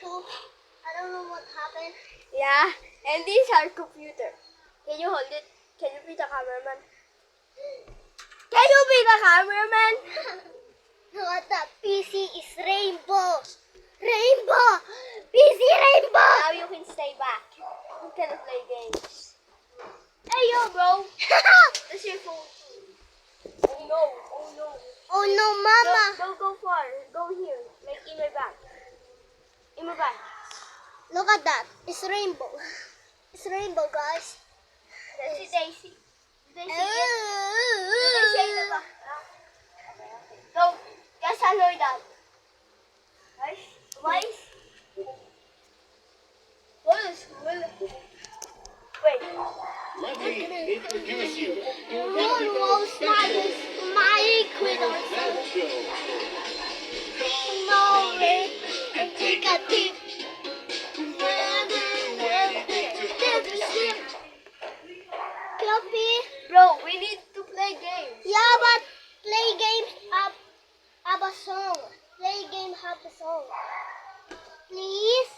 too. I don't know what happened. Yeah, and this is our computer. Can you hold it? Can you be the cameraman? Can you be the cameraman? What the PC is rainbow. Rainbow. PC rainbow. Now you can stay back. You can play games. Hey yo, bro. That's your phone. Oh no, oh no. Oh no, Mama. Don't go far. Go here. Like in my back. In my back. Look at that. It's rainbow. It's rainbow, guys. That's it, Daisy. Daisy, Daisy, in the back. Go. Just follow that. Right? Right? Wait. Let me introduce you to One was my quitter. that show. No way. And take a dip. Copy. Bro, we need to play games. Yeah, but play games have a song. Play game have a song. Please.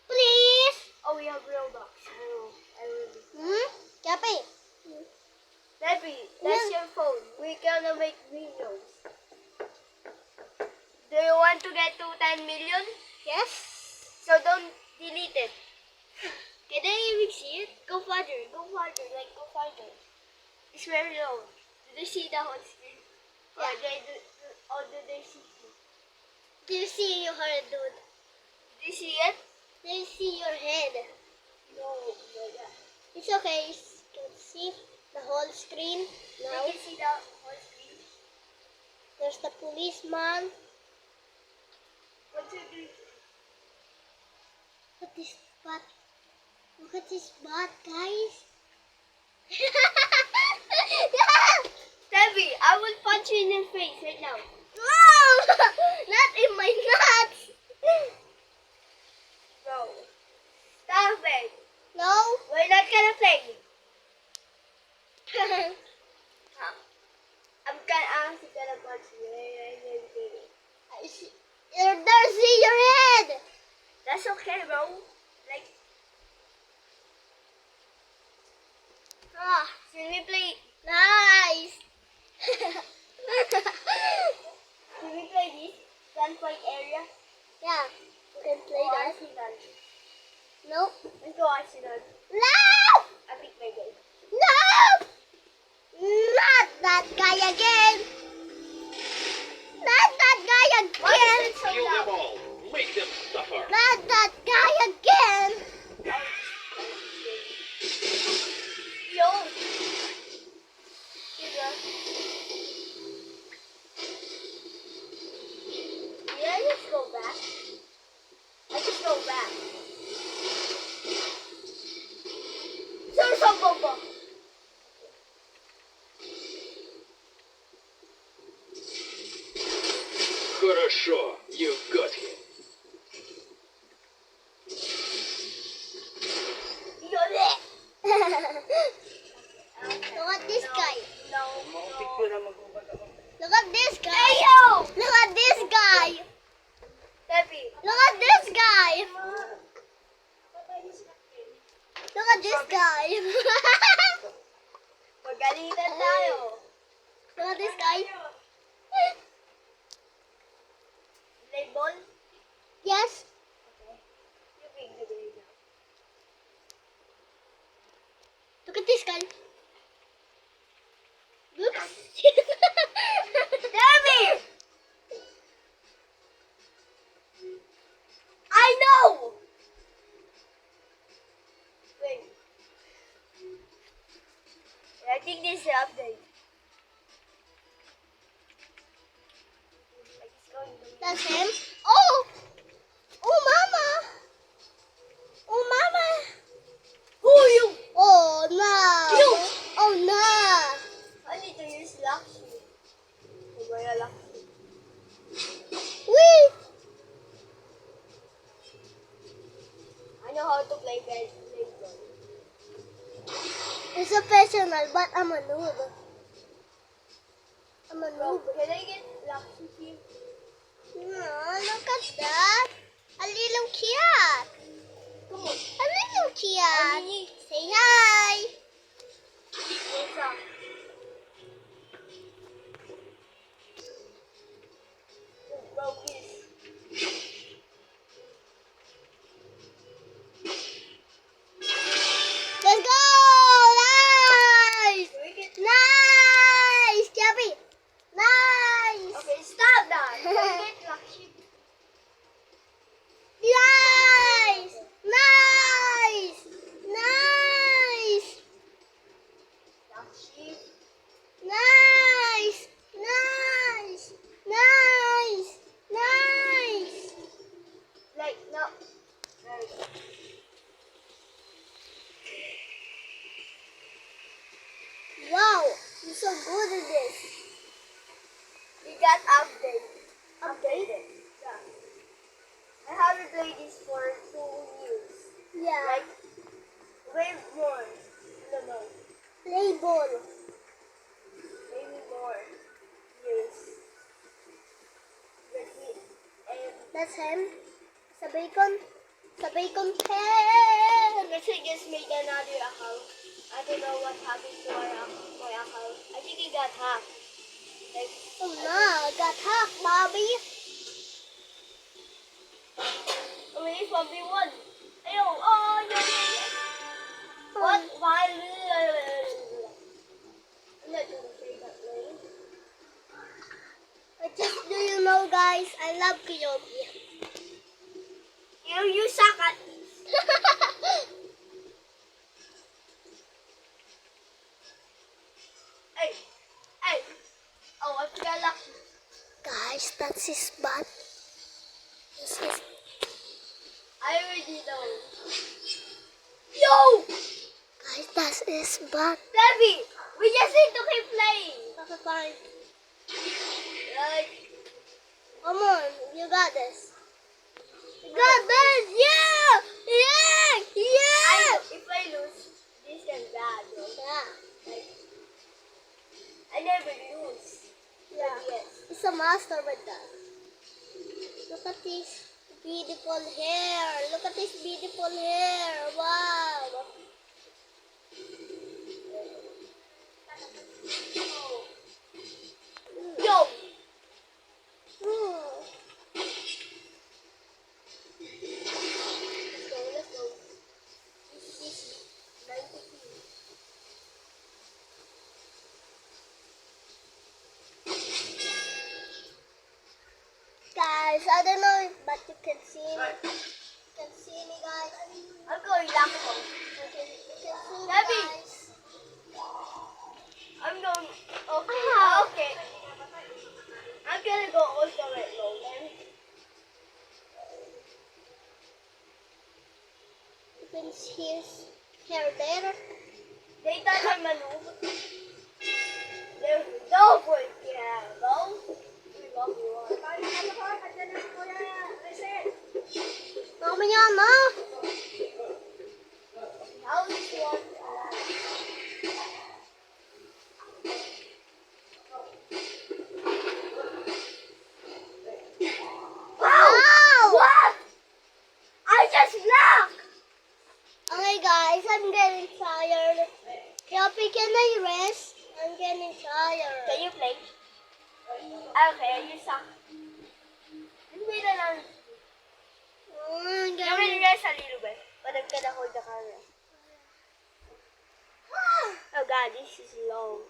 Please. Oh, we have Roblox. I will. Copy. Debbie, that's your phone. We're gonna make videos. Do you want to get to 10 million? Yes. So don't delete it. Can they even see it? Go farther. Go farther. Like, go farther. It's very low. Do they see the whole screen? Yeah. Or do they see you? Do you see your head, dude? Do you see it? Do you see your head? No. Yeah. It's okay. You can see the whole screen now. They can see the whole screen. There's the policeman. What's your doing? Look at this butt. Look at this butt, guys. Debbie, I will punch you in your face right now. No! Not in my nuts. Bro. Stop it. No. We're not gonna play. I'm gonna punch you. I see. There, see your head. That's okay, bro. Like, Ah, should we play? nice. Should we play this gunfight area? Yeah, you can play Or that. Arsenal? No. Let's go Arsenal. No! I pick my game. No! Not that guy again. Not that guy Why again. is it so Kill them loud? all. Make them suffer. Not that guy again. Yo. Yeah, let's go back. I just go back. So, Bobo. Хорошо, you got him. Look at this guy. No. Look at this guy. Hey, yo! Look at this guy. Debbie. Look at this guy. Look at this guy. Magalitan tayo. Look at this guy. Play ball? Yes. Okay. You pick the game now. Look at this guy. Look. Debbie! I know! Wait. I think this is the update. Like it's going to That's him. Oh! Oh, mama! Oh, mama! Who are you? Oh, no! You! Oh, no! I need to use luxury. Wala luxury. Wait! I know how to play baseball. It's a professional, but I'm a noob. I'm a Bro, noob. can I get luxury? No, look at that. A little No. There we go. Wow, you're so good at this. We got update. Update? Yeah. I haven't played this for 2 years. Yeah. Like, way more. No, no. Play ball. Maybe more years. But and That's him. Sa bacon. Sa bacon pen. let's say just made another account. I don't know what happened to my account. I think it got hacked. Like, Oh no, got hacked, Bobby. only from V1. Ayo, oh, yeah. What? Why? I'm not gonna say that name. Just do you know, guys, I love Kiyomi. You suck at this. Hey, hey. Oh, I forgot lucky. Guys, that's his butt. This is... I already know. Yo! Guys, that's his butt. Debbie, we just need to keep playing. Okay, fine. Like, Come on, you got this. You got this! Yeah! Yeah! Yeah! if I lose, this is bad, bro. Yeah. Like, I never lose. Yeah. Yes. It's a master with that. Look at this beautiful hair. Look at this beautiful hair. Wow. Yo! Hmm. Let's go. This is easy. 92. Guys, I don't know if but you can see me. You can see me, guys. I'm going back home. You can see me, Debbie. guys. I'm going. Okay. Ow. Okay. I'm gonna go ultimate mode then. You can see his hair there. Data na maneuver. There's no point. Yeah, go. We love you all. Mamaya na. How is one? Wow! What? I just blocked. Okay, guys, I'm getting tired. Yopi, can I rest? I'm getting tired. Can you play? Okay, you suck. Hindi na lang. I'm You will getting... rest a little bit, but I'm gonna hold the camera. Oh god, this is long.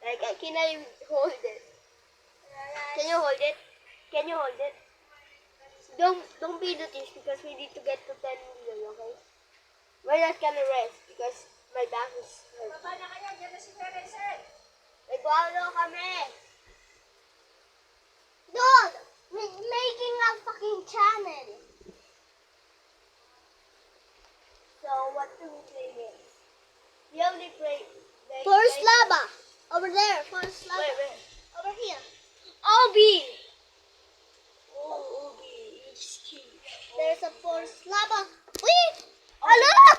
Like, can I hold it? Can you hold it? Can you hold it? Don't be the this because we need to get to 10 million, okay? We're not gonna rest because my back is hurt. Nagwalo kami. Dude, making a fucking channel. So what do we play next? We only play First lava. Over there. First lava. Wait. Over here. Obi! Oh, Obi, it's cute. There's a first lava. Wait! Hello!